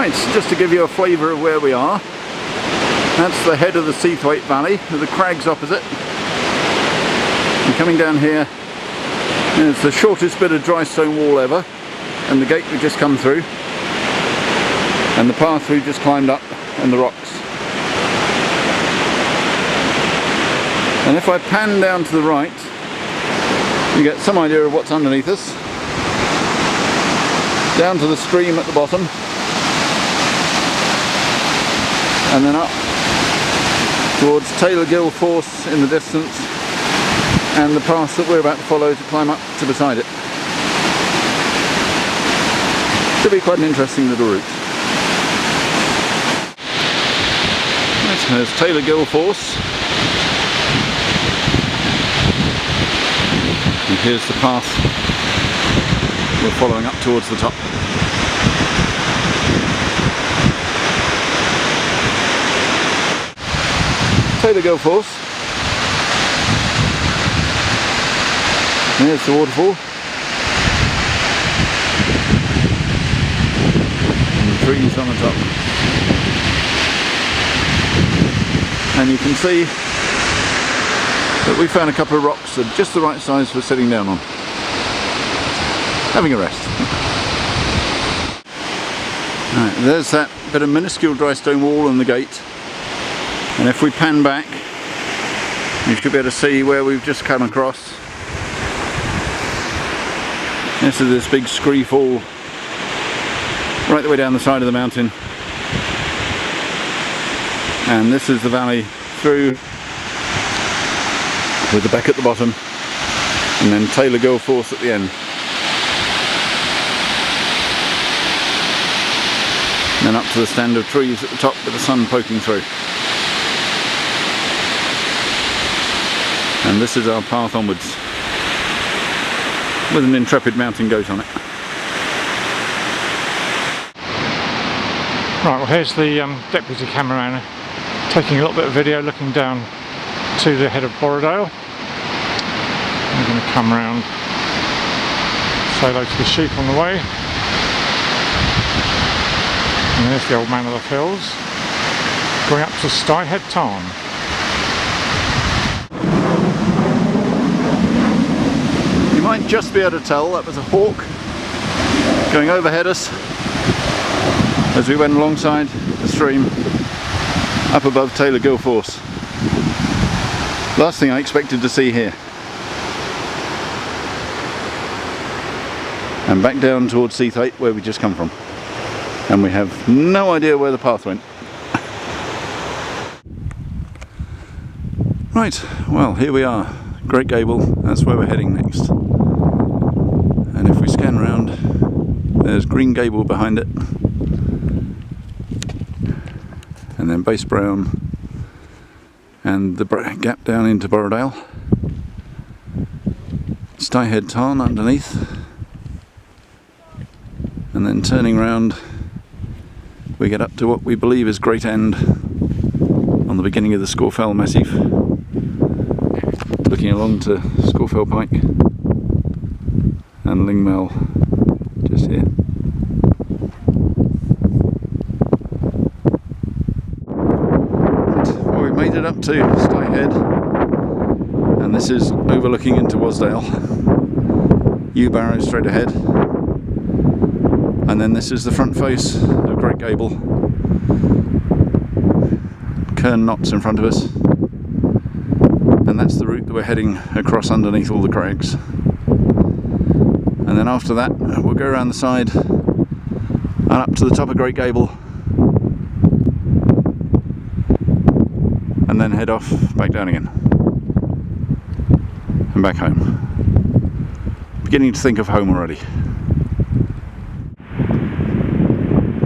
Right, just to give you a flavour of where we are, that's the head of the Seathwaite Valley with the crags opposite. And coming down here, it's the shortest bit of dry stone wall ever, and the gate we've just come through, and the path we've just climbed up, and the rocks. And if I pan down to the right, you get some idea of what's underneath us. Down to the stream at the bottom, and then up towards Taylor Gill Force in the distance, and the path that we're about to follow to climb up to beside it. Should be quite an interesting little route. Right, there's Taylor Gill Force, and here's the path we're following up towards the top. Taylor Gill Force. There's the waterfall. And the trees on the top. And you can see that we found a couple of rocks that are just the right size for sitting down on. Having a rest. Right, there's that bit of minuscule dry stone wall and the gate. And if we pan back, you should be able to see where we've just come across. This is this big scree fall right the way down the side of the mountain. And this is the valley through with the beck at the bottom, and then Taylor Gill Force at the end. And then up to the stand of trees at the top with the sun poking through. And this is our path onwards, with an intrepid mountain goat on it. Right, well here's the deputy cameraman taking a little bit of video looking down to the head of Borrowdale. We're going to come round, say hello to the sheep on the way. And there's the old man of the hills, going up to Seathwaite Farm. You might just be able to tell that was a hawk going overhead us as we went alongside the stream up above Taylor Gill Force. Last thing I expected to see here. And back down towards Seathwaite where we just come from. And we have no idea where the path went. Right, well here we are, Great Gable, that's where we're heading next. And if we scan round, there's Green Gable behind it. And then Base Brown, and the gap down into Borrowdale. Seathwaite Farm underneath. And then turning round, we get up to what we believe is Great End on the beginning of the Seathwaite Massif, looking along to Seathwaite Pike and Lingmel just here. Well, we made it up to Seathwaite, and this is overlooking into Wasdale. Yew Barrow straight ahead. And then this is the front face of Great Gable. Cairn Knots in front of us. And that's the route that we're heading across underneath all the crags. And then after that, we'll go around the side and up to the top of Great Gable. And then head off back down again. And back home. Beginning to think of home already.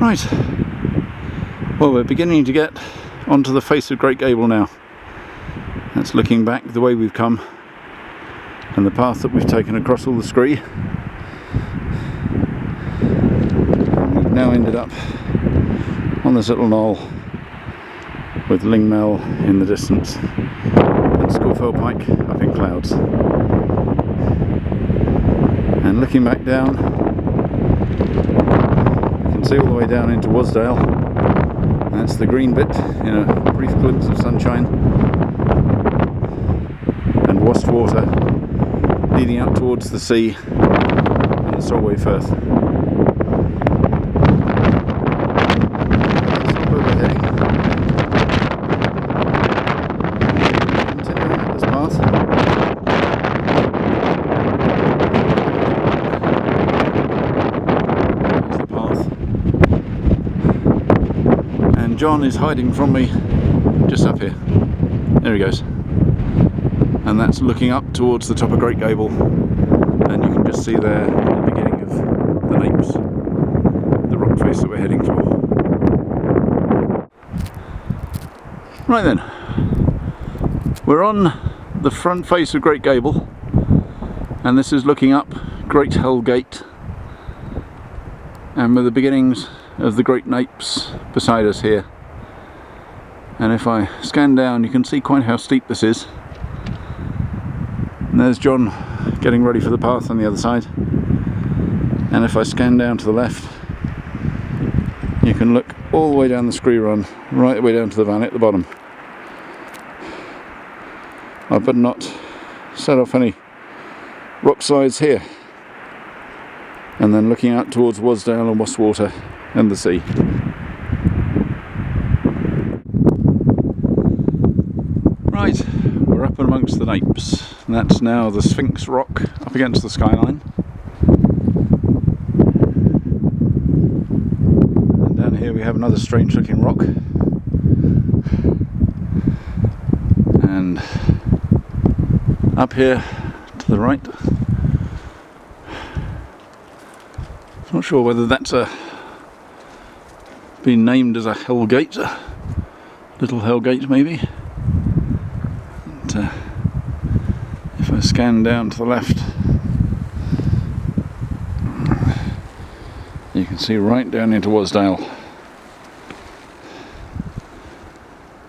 Right, well we're beginning to get onto the face of Great Gable now. That's looking back the way we've come and the path that we've taken across all the scree. And we've now ended up on this little knoll with Lingmel in the distance and Seathwaite Pike up in clouds. And looking back down, can't see all the way down into Wasdale. That's the green bit in a brief glimpse of sunshine. And Wastwater leading out towards the sea and the Solway Firth. That's where we're heading. Continuing up this path. That's the path. And John is hiding from me just up here. There he goes. And that's looking up towards the top of Great Gable, and you can just see there the beginning of the Napes, the rock face that we're heading for. Right then, we're on the front face of Great Gable, and this is looking up Great Hell Gate, and with the beginnings of the Great Napes beside us here. And if I scan down, you can see quite how steep this is. And there's John getting ready for the path on the other side. And if I scan down to the left, you can look all the way down the scree run, right the way down to the valley at the bottom. I better not set off any rock slides here. And then looking out towards Wasdale and Wastwater and the sea. Right, we're up amongst the Napes. And that's now the Sphinx Rock up against the skyline. And down here we have another strange looking rock. And up here to the right, I'm not sure whether that's been named as a Hell Gate, Little Hell Gate maybe. And, if I scan down to the left, you can see right down into Wasdale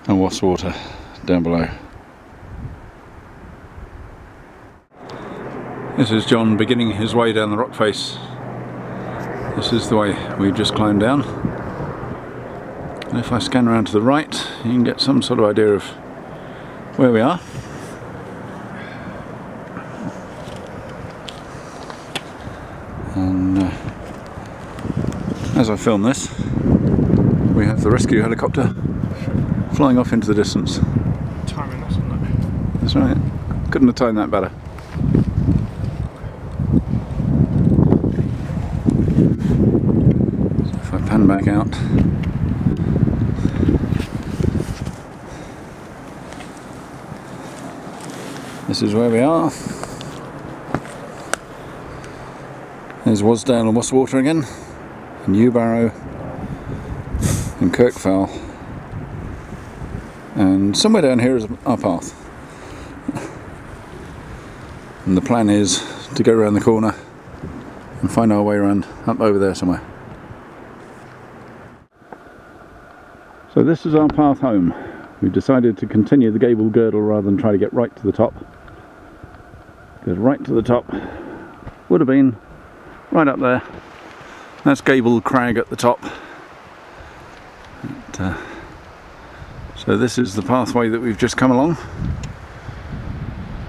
and Wastwater down below. This is John beginning his way down the rock face. This is the way we've just climbed down. And if I scan around to the right, you can get some sort of idea of where we are. And as I film this, we have the rescue helicopter flying off into the distance. Timing us on that. That's right. Couldn't have timed that better. So if I pan back out, this is where we are. There's Wasdale and Wastwater again, and Newbarrow and Kirkfell, and somewhere down here is our path. And the plan is to go around the corner and find our way around up over there somewhere. So this is our path home. We've decided to continue the Gable Girdle rather than try to get right to the top. Because right to the top would have been right up there. That's Gable Crag at the top. And, so this is the pathway that we've just come along.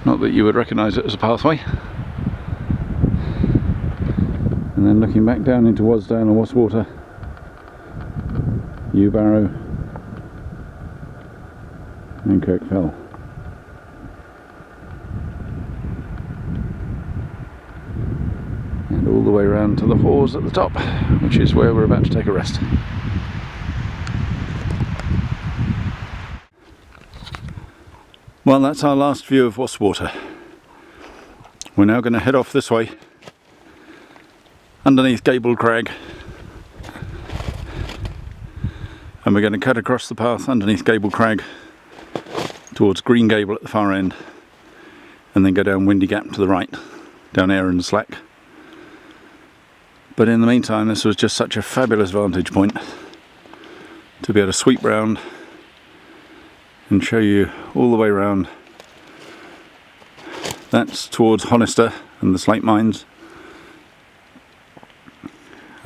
Not that you would recognise it as a pathway. And then looking back down into Wasdale and Wastwater, Newbarrow and Kirkfell. And all the way around to the Hawes at the top, which is where we're about to take a rest. Well, that's our last view of Wastwater. We're now going to head off this way, underneath Gable Crag, and we're going to cut across the path underneath Gable Crag towards Green Gable at the far end, and then go down Windy Gap to the right, down Aaron Slack. But in the meantime, this was just such a fabulous vantage point to be able to sweep round and show you all the way around. That's towards Honister and the slate mines,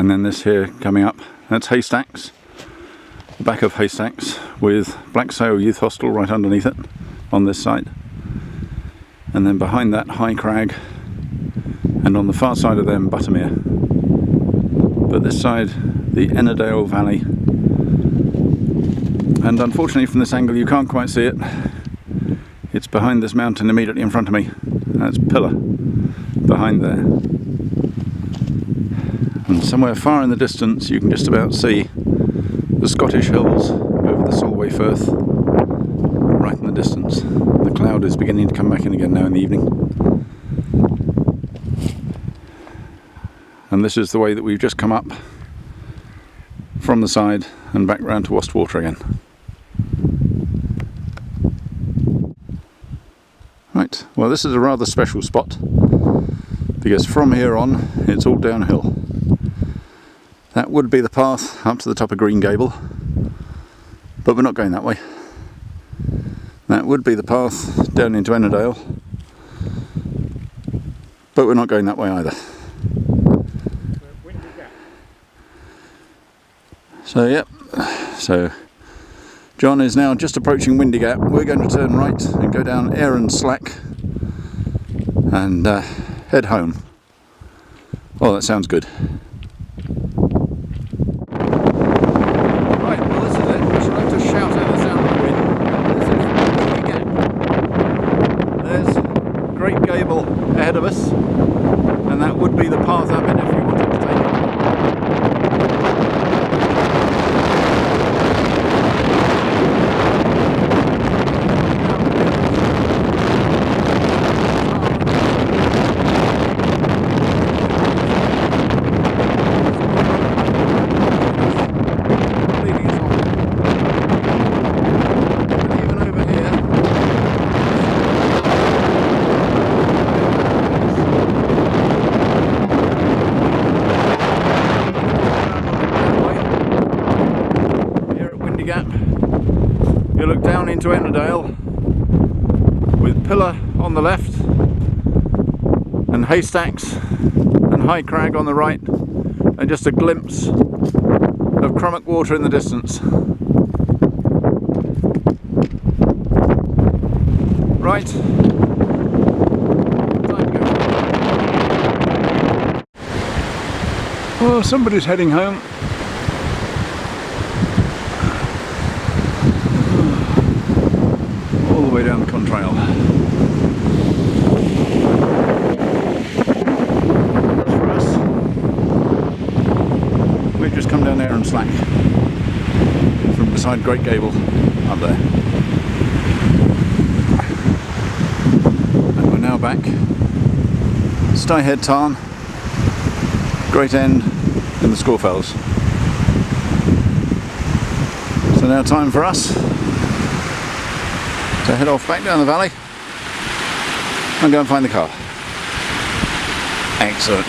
And then this here coming up, that's Haystacks, the back of Haystacks, with Black Sail Youth Hostel right underneath it on this side. And then behind that, High Crag, and on the far side of them, Buttermere. But this side, the Ennerdale Valley. And unfortunately from this angle you can't quite see it. It's behind this mountain immediately in front of me. That's Pillar behind there. And somewhere far in the distance you can just about see the Scottish hills over the Solway Firth, right in the distance. The cloud is beginning to come back in again now in the evening. And this is the way that we've just come up from the side and back round to Wastwater again. Right, well this is a rather special spot because from here on it's all downhill. That would be the path up to the top of Green Gable, but we're not going that way. That would be the path down into Ennerdale, but we're not going that way either. So yep, so John is now just approaching Windy Gap. We're going to turn right and go down Aaron Slack and head home. Oh, that sounds good. Right, well this is it. We shall have to shout out the sound of the wind. This is Windy Gap. There's Great Gable ahead of us, and that would be the path up it if you wanted to take it. You look down into Ennerdale with Pillar on the left and Haystacks and High Crag on the right, and just a glimpse of Crummock Water in the distance. Right, time to go. Well, somebody's heading home. All the way down the contrail. That's for us. We've just come down there and slack from beside Great Gable up there. And we're now back. Styhead Tarn, Great End and the Scorefells. So now time for us to head off back down the valley and go and find the car. Excellent.